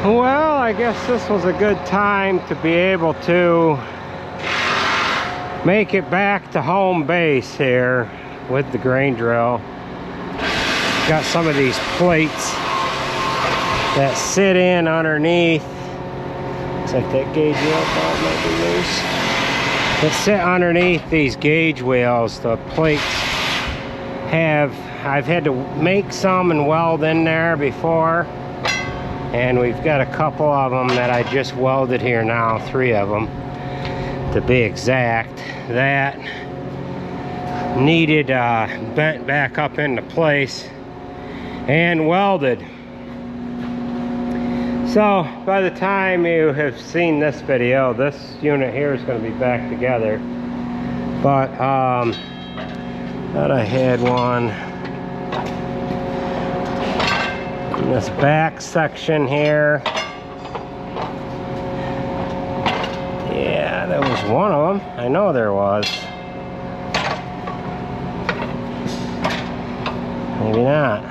Well, I guess this was a good time to be able to make it back to home base here with the grain drill. Got some of these plates that sit in underneath. Looks like that gauge wheel bolt might be loose. That sit underneath these gauge wheels. The plates I've had to make some and weld in there before. And we've got a couple of them that I just welded here now, 3 of them to be exact, that needed bent back up into place and welded. So by the time you have seen this video, this unit here is going to be back together. But thought I had one in this back section here. Yeah, there was one of them. I know there was. Maybe not.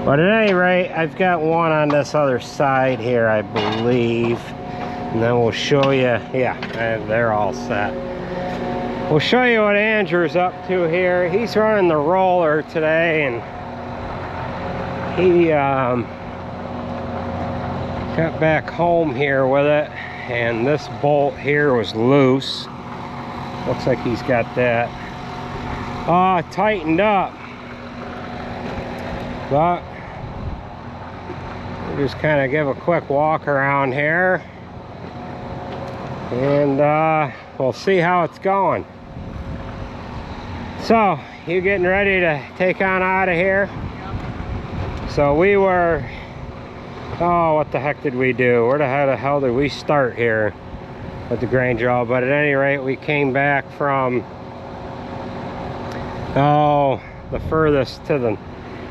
But at any rate, I've got one on this other side here, I believe. And then we'll show you. Yeah, they're all set. We'll show you what Andrew's up to here. He's running the roller today, and he got back home here with it, and this bolt here was loose. Looks like he's got that tightened up. But we'll just kind of give a quick walk around here, and we'll see how it's going. So, you getting ready to take on out of here? So we were, oh, what the heck did we do? Where the hell did we start here with the grain drill? But at any rate, we came back from, the furthest to the,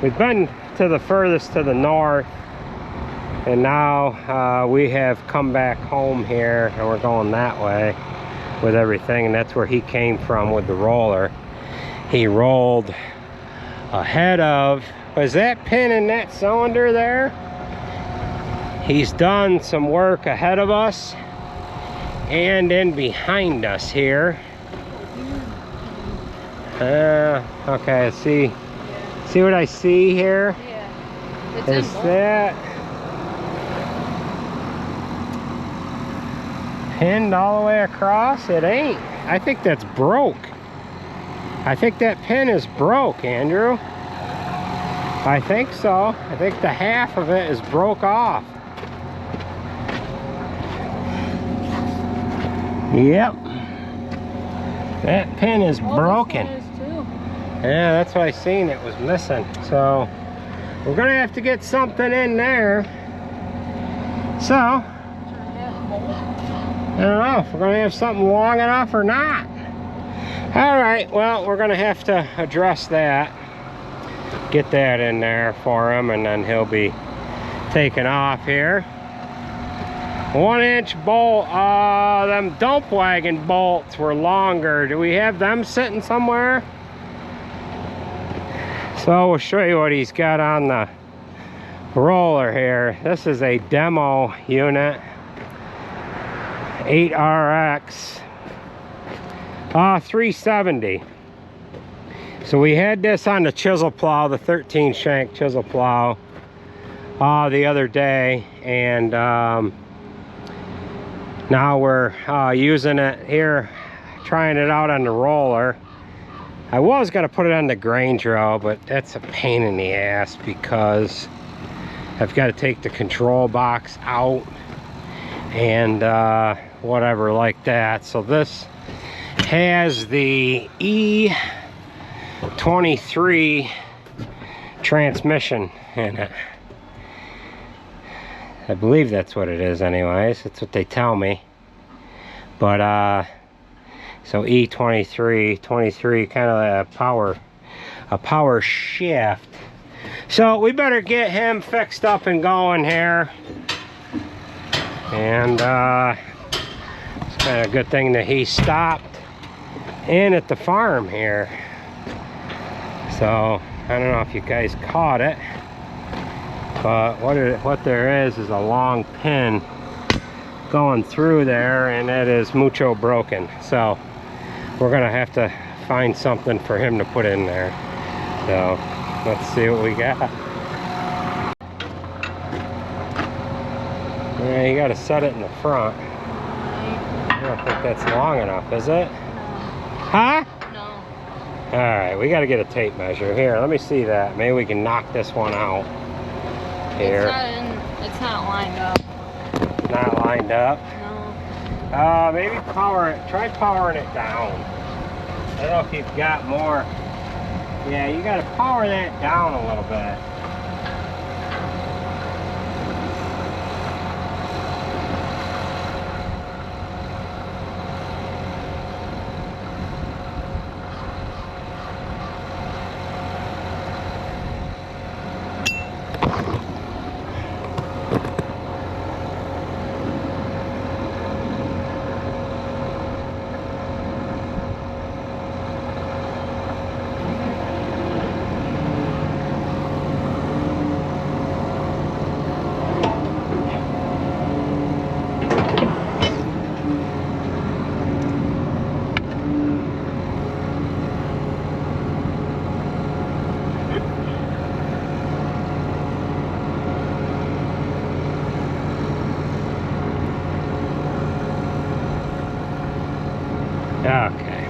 we've been to the furthest to the north, and now we have come back home here, and we're going that way with everything, and that's where he came from with the roller. He rolled ahead of, was that pin in that cylinder there? He's done some work ahead of us and in behind us here. Okay, see what I see here? Yeah. It's Is that pinned all the way across? It ain't. I think that's broke. I think that pin is broke, Andrew. I think so. I think the half of it is broke off. Yep. That pin is broken. This one is too. Yeah, that's what I seen. It was missing. So we're gonna have to get something in there. So I don't know if we're gonna have something long enough or not. All right, well, we're gonna have to address that, get that in there for him, and then he'll be taking off here. 1-inch bolt. Them dump wagon bolts were longer. Do we have them sitting somewhere? So we'll show you what he's got on the roller here. This is a demo unit, 8RX. 370. So we had this on the chisel plow, the 13 shank chisel plow, the other day, and now we're using it here, trying it out on the roller. I was going to put it on the grain drill, but that's a pain in the ass because I've got to take the control box out and whatever like that. So this has the E23 transmission in it. I believe that's what it is anyways. That's what they tell me. But so E23, 23, kind of a power shift. So we better get him fixed up and going here. And it's kind of a good thing that he stopped in at the farm here. So I don't know if you guys caught it, But what there is a long pin going through there, and it is mucho broken. So we're gonna have to find something for him to put in there. So let's see what we got. Yeah, you gotta set it in the front. I don't think that's long enough, is it? No. Huh? No. Alright, we gotta get a tape measure. Here, let me see that. Maybe we can knock this one out. Here. It's not lined up. Not lined up? No. Maybe try powering it down. I don't know if you've got more. Yeah, you gotta power that down a little bit. Okay.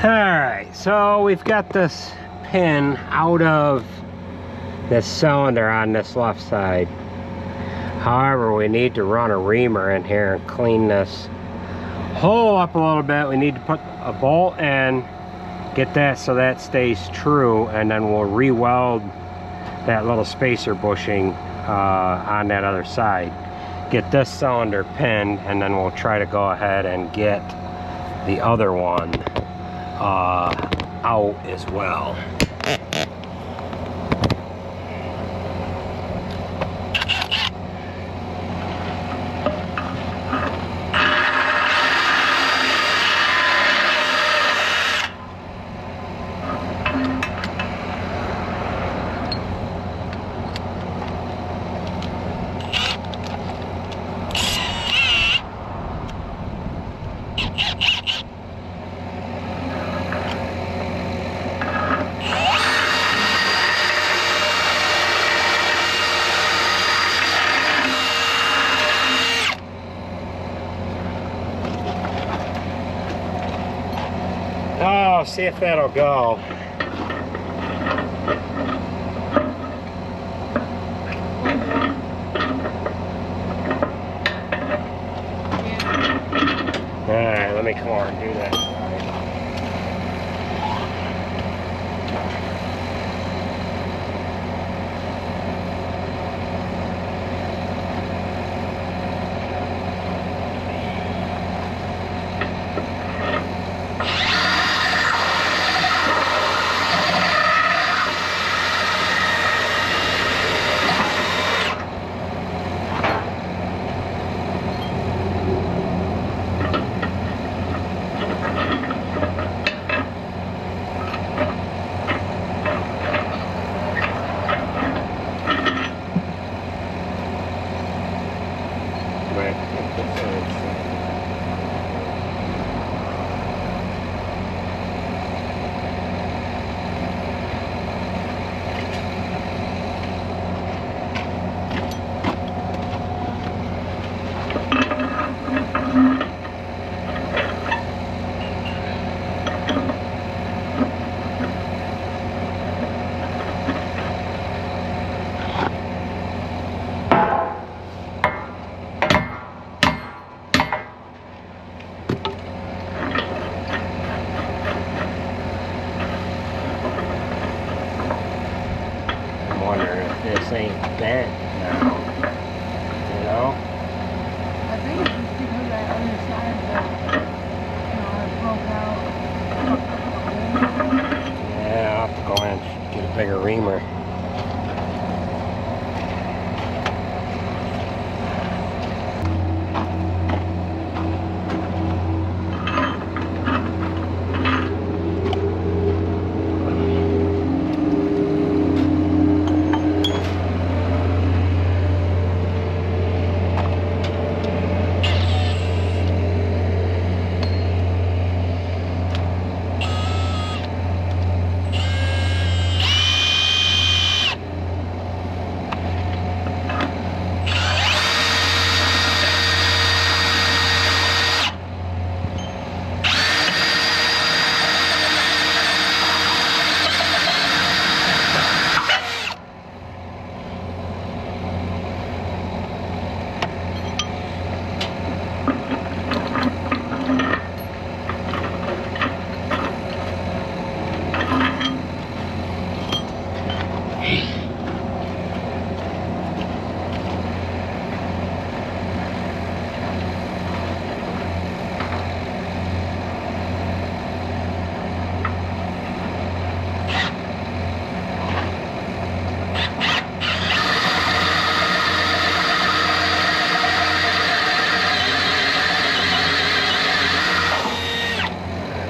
Alright, so we've got this pin out of this cylinder on this left side. However, we need to run a reamer in here and clean this hole up a little bit. We need to put a bolt in, get that so that stays true, and then we'll re-weld that little spacer bushing on that other side. Get this cylinder pinned, and then we'll try to go ahead and get the other one out as well. Oh, see if that'll go. Alright, let me come over and do that. ain't bent now. You know? I think it's just because that other side that, it broke out. Yeah, I'll have to go in and get a bigger reamer.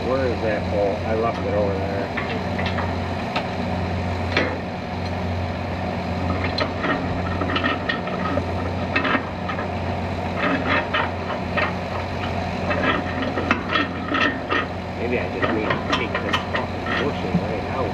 Where is that bolt? I left it over there. Maybe I just need to take this fucking bushing right out.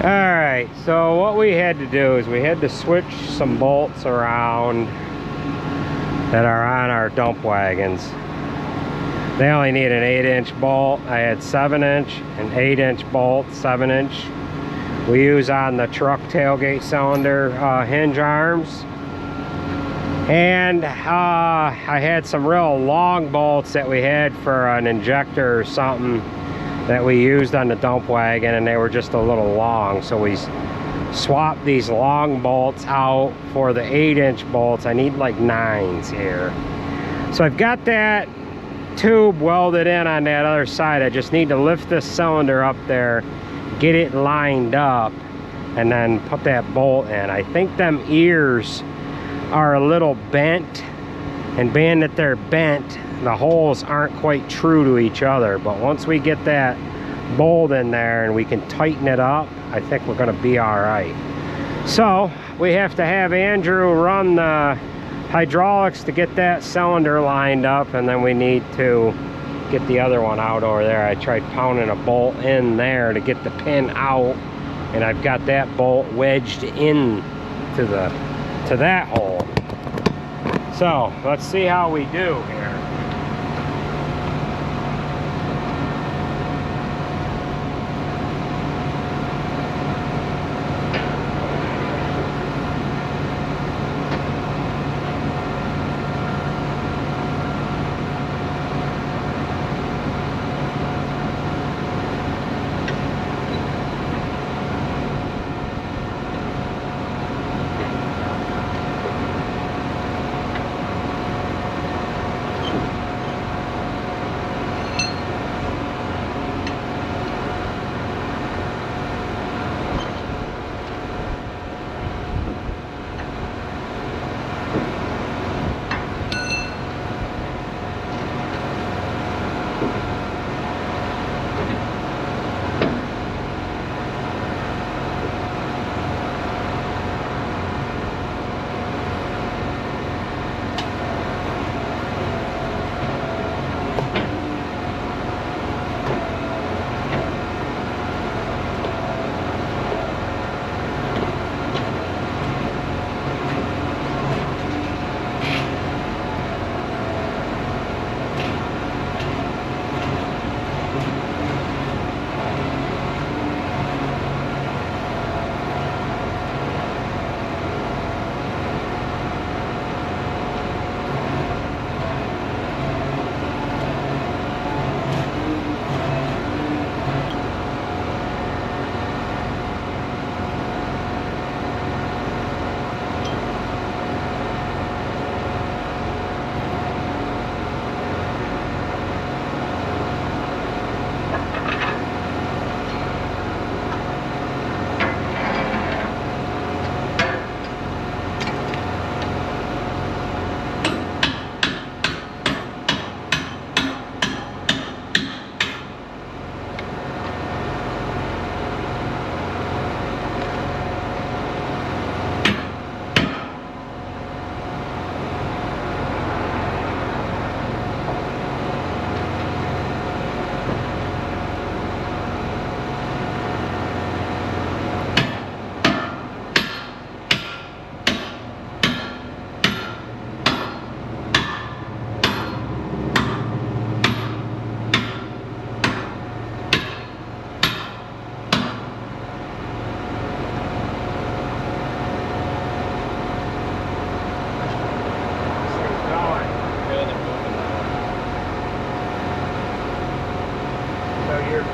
Alright, so what we had to do is we had to switch some bolts around that are on our dump wagons. They only need an 8-inch bolt. I had 7-inch, an 8-inch bolt, 7-inch. We use on the truck tailgate cylinder hinge arms. And I had some real long bolts that we had for an injector or something that we used on the dump wagon, and they were just a little long, so we swapped these long bolts out for the 8-inch bolts. I need like 9s here. So I've got that tube welded in on that other side. I just need to lift this cylinder up there, get it lined up, and then put that bolt in. I think them ears are a little bent, and being that they're bent, the holes aren't quite true to each other. But once we get that bolt in there and we can tighten it up, I think we're going to be all right. So we have to have Andrew run the hydraulics to get that cylinder lined up, and then we need to get the other one out over there. I tried pounding a bolt in there to get the pin out, and I've got that bolt wedged in to that hole. So let's see how we do here.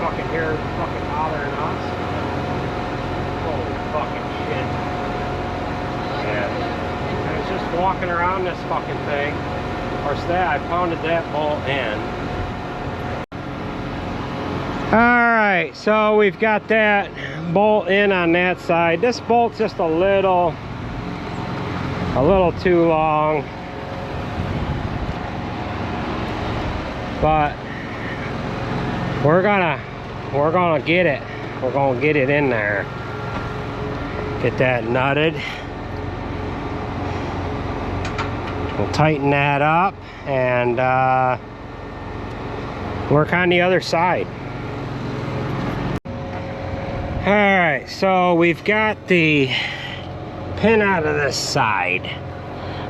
fucking here fucking bothering us. Holy fucking shit. Yeah. I was just walking around this fucking thing. Of course, I pounded that bolt in. Alright, so we've got that bolt in on that side. This bolt's just a little too long. But we're gonna get it. We're gonna get it in there. Get that nutted. We'll tighten that up and work on the other side. Alright, so we've got the pin out of this side.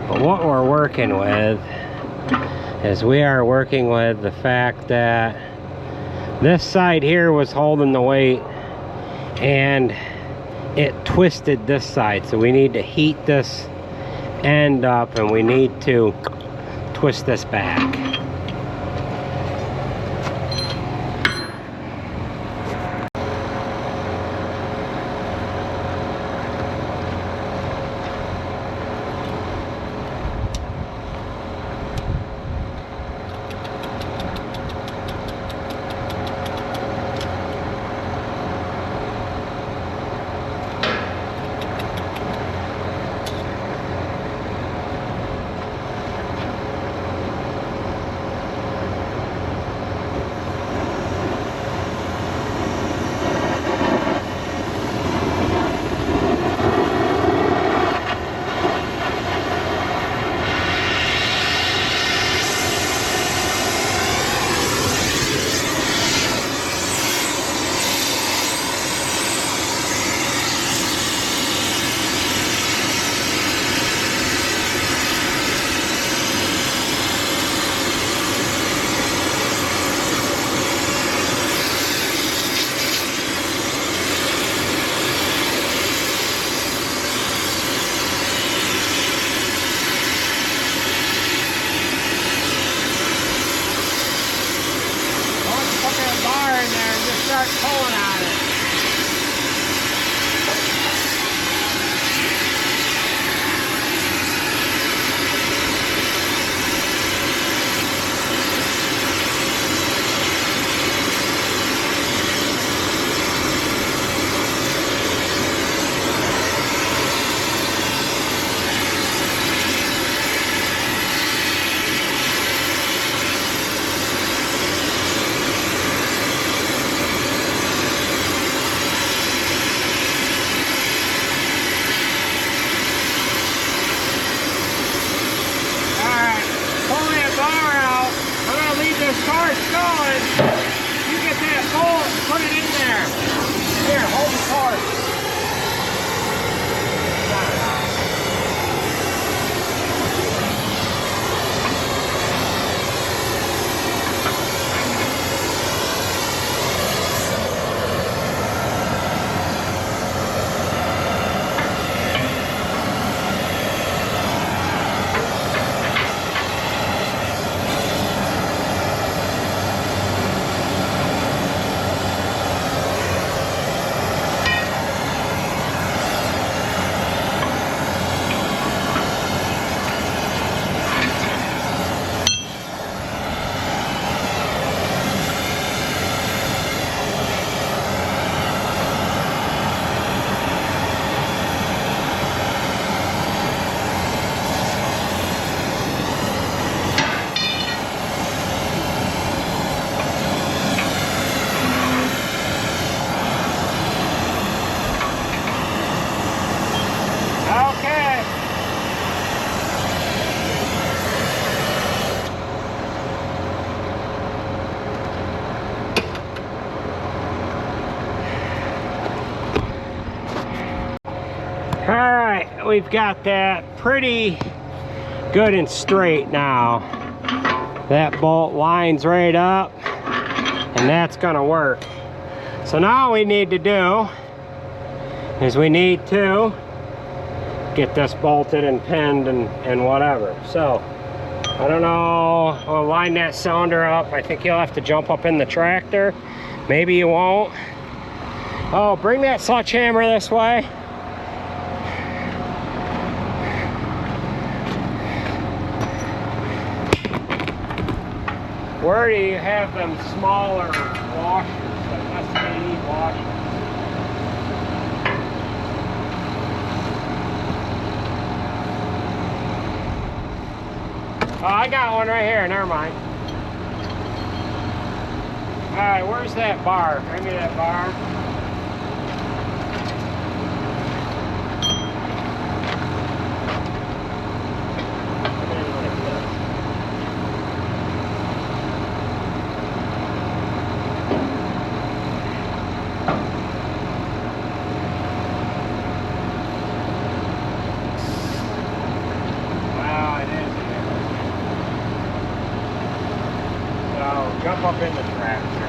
But what we're working with is we are working with the fact that this side here was holding the weight and it twisted this side. So we need to heat this end up and we need to twist this back. Start pulling on it. Car's going. You get that bolt and put it in there. Here, hold the car. Alright, we've got that pretty good and straight now. That bolt lines right up, and that's gonna work. So now all we need to do is we need to get this bolted and pinned and whatever. So, I don't know, we'll line that cylinder up. I think you'll have to jump up in the tractor Maybe you won't. Oh, bring that sledgehammer this way. Where do you have them smaller washers, the SKE washers? Oh, I got one right here, never mind. Alright, where's that bar? Bring me that bar. Jump up in the tractor.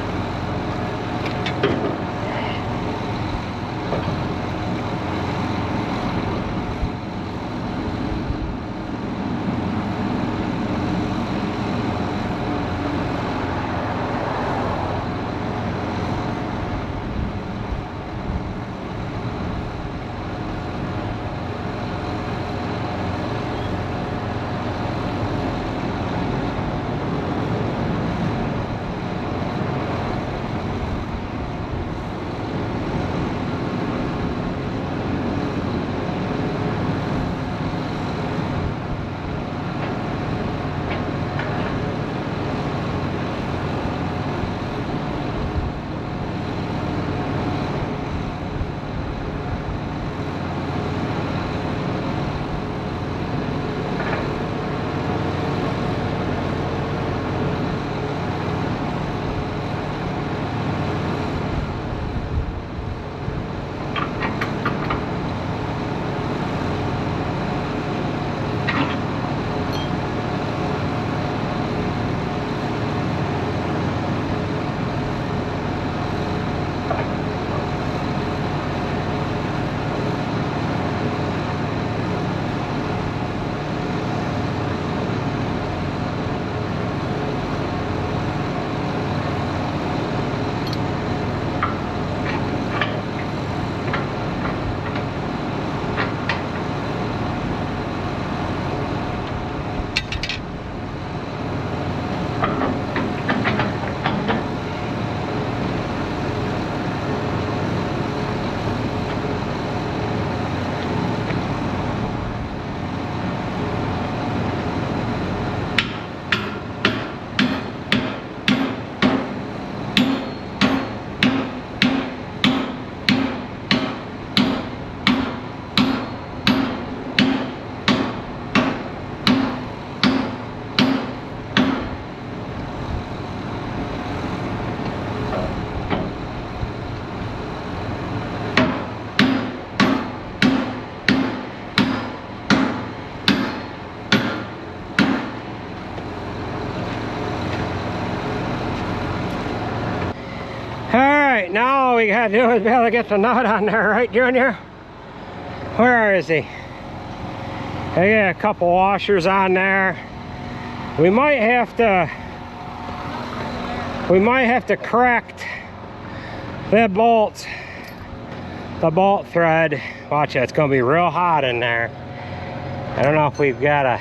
Alright, now all we gotta do is be able to get the nut on there, right, Junior? Where is he? I got a couple washers on there. We might have to correct the bolts, the bolt thread. Watch it, it's gonna be real hot in there. I don't know if we've got to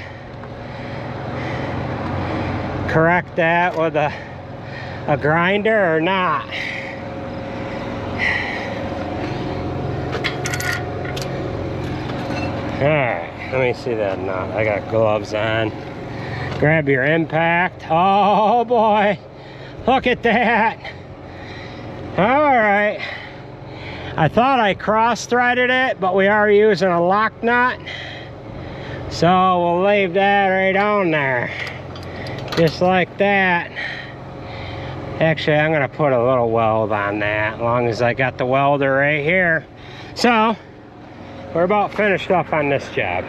correct that with a grinder or not. Alright, let me see that nut. I got gloves on. Grab your impact. Oh boy, look at that. Alright, I thought I cross-threaded it, but we are using a lock nut, so we'll leave that right on there, just like that. Actually, I'm gonna put a little weld on that, as long as I got the welder right here. So we're about finished up on this job.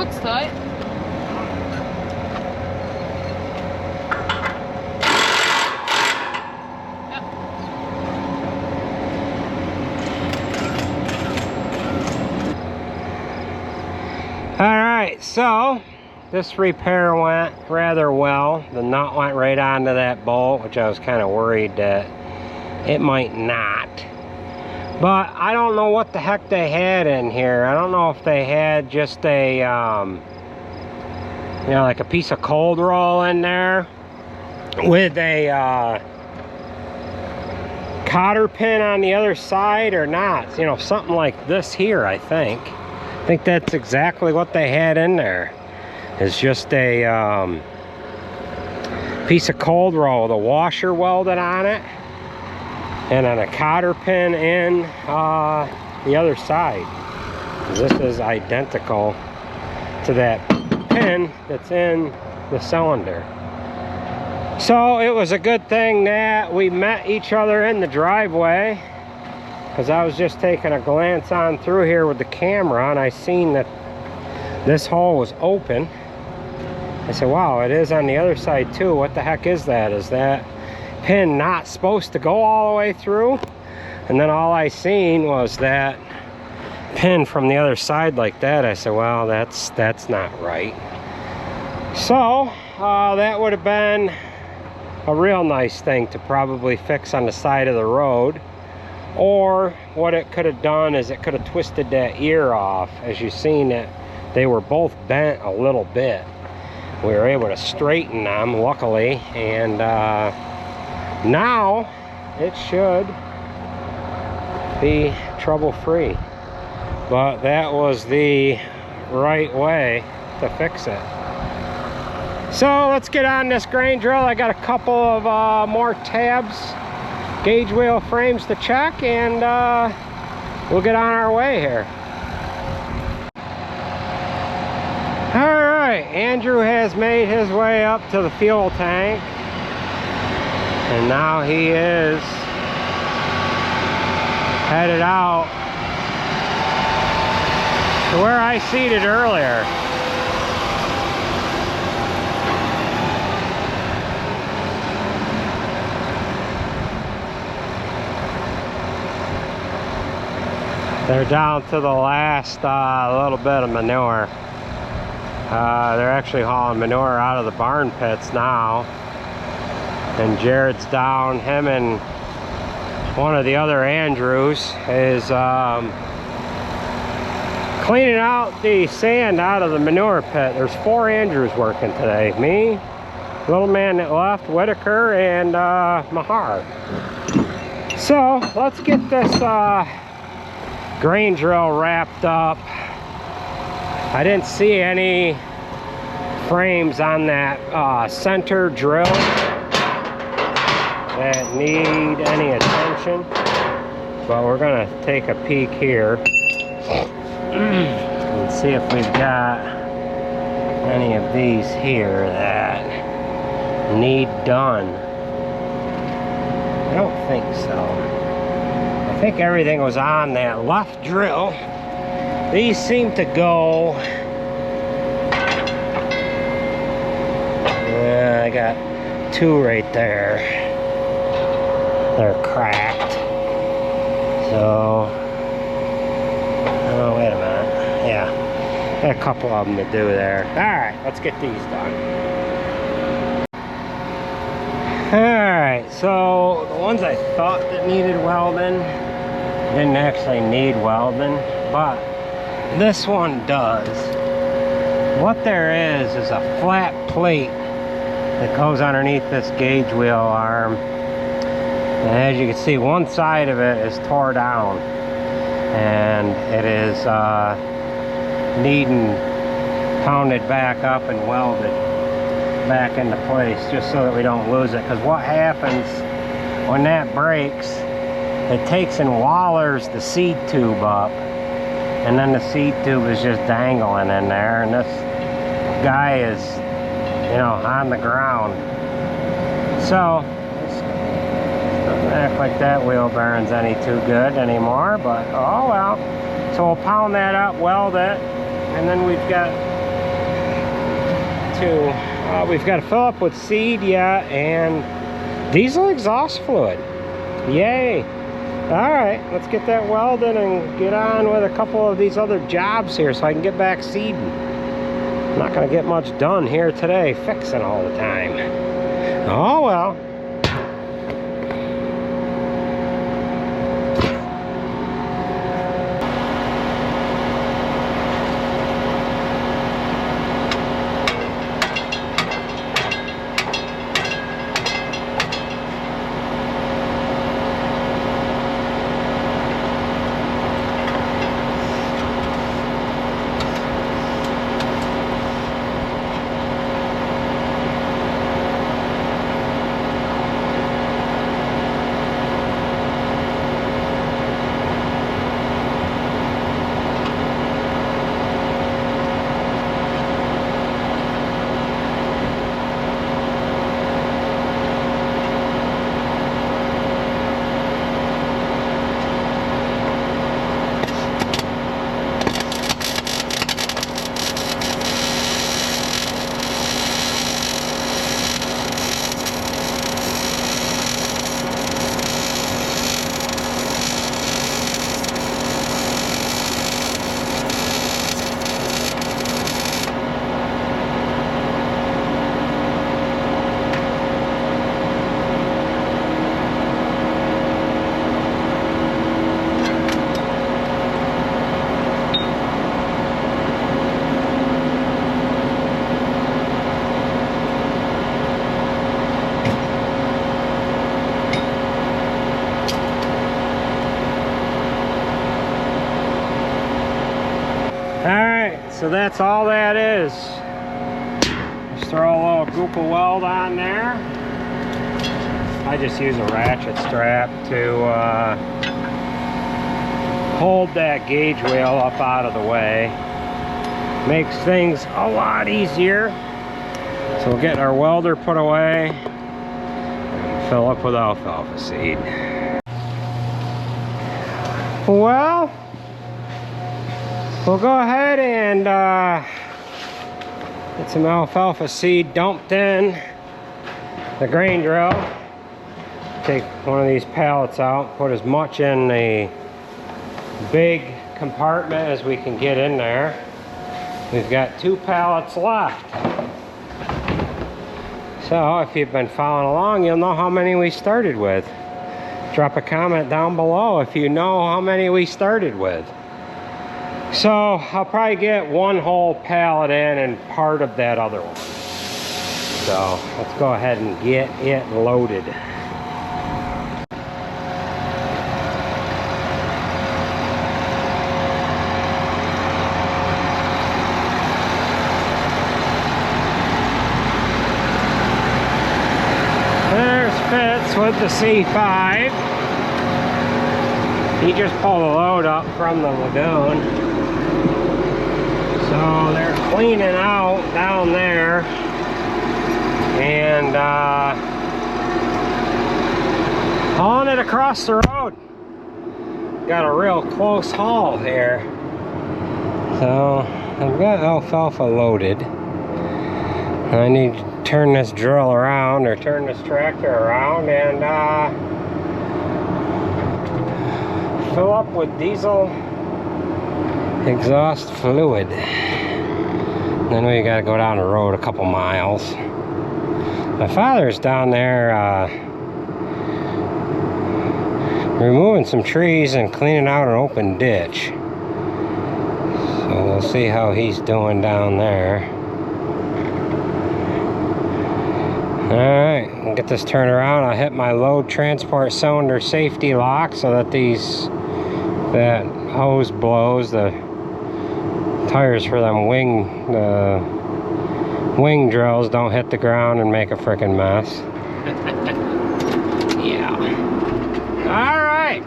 Looks tight. Alright, so this repair went rather well. The nut went right onto that bolt, which I was kind of worried that it might not. But I don't know what the heck they had in here. I don't know if they had just a, you know, like a piece of cold roll in there with a cotter pin on the other side or not. You know, something like this here, I think. I think that's exactly what they had in there. It's just a piece of cold roll with a washer welded on it. And then a cotter pin in the other side. This is identical to that pin that's in the cylinder. So it was a good thing that we met each other in the driveway, because I was just taking a glance on through here with the camera and I seen that this hole was open. I said, wow, it is on the other side too. What the heck is that? Is that pin not supposed to go all the way through? And then all I seen was that pin from the other side like that. I said, well, that's not right. So that would have been a real nice thing to probably fix on the side of the road. Or what it could have done is it could have twisted that ear off. As you've seen, it, they were both bent a little bit. We were able to straighten them, luckily, and now it should be trouble-free. But that was the right way to fix it. So let's get on this grain drill. I got a couple of more tabs, gauge wheel frames to check, and we'll get on our way here. Alright, Andrew has made his way up to the fuel tank. And now he is headed out to where I seated earlier. They're down to the last little bit of manure. They're actually hauling manure out of the barn pits now. And Jared's down, him and one of the other Andrews is cleaning out the sand out of the manure pit. There's 4 Andrews working today. Me, little man that left, Whitaker, and Mahar. So let's get this grain drill wrapped up. I didn't see any frames on that center drill that need any attention, but we're gonna take a peek here and see if we've got any of these here that need done. I don't think so. I think everything was on that left drill. These seem to go, I got 2 right there. They're cracked. So, oh, wait a minute. Yeah, got a couple of them to do there. Alright, let's get these done. Alright, so the ones I thought that needed welding didn't actually need welding, but this one does. What there is a flat plate that goes underneath this gauge wheel arm. And as you can see, one side of it is tore down. And it is needing pounded back up and welded back into place just so that we don't lose it. Because what happens when that breaks, it takes and wallers the seed tube up. And then the seed tube is just dangling in there, and this guy is, you know, on the ground. So it doesn't act like that wheel bearing's any too good anymore, but oh well. So we'll pound that up, weld it, and then we've got to? We've got to fill up with seed yet and diesel exhaust fluid. Yay! Alright, let's get that welded and get on with a couple of these other jobs here so I can get back seeding. I'm not going to get much done here today, fixing all the time. Oh well. So that's all that is. Just throw a little goop of weld on there. I just use a ratchet strap to hold that gauge wheel up out of the way. Makes things a lot easier. So we'll get our welder put away and fill up with alfalfa seed. Well, we'll go ahead and get some alfalfa seed dumped in the grain drill. Take one of these pallets out, put as much in the big compartment as we can get in there. We've got 2 pallets left. So if you've been following along, you'll know how many we started with. Drop a comment down below if you know how many we started with. So I'll probably get 1 whole pallet in and part of that other one. So let's go ahead and get it loaded. There's Fitz with the C5. He just pulled the load up from the lagoon. So they're cleaning out down there and hauling it across the road. Got a real close haul here. So I've got alfalfa loaded. I need to turn this drill around or turn this tractor around and fill up with diesel exhaust fluid. Then we gotta go down the road a couple miles. My father's down there removing some trees and cleaning out an open ditch. So we'll see how he's doing down there. Alright, we'll get this turned around. I'll hit my load transport cylinder safety lock so that that hose blows. The tires for them wing drills don't hit the ground and make a frickin' mess. Yeah. All right.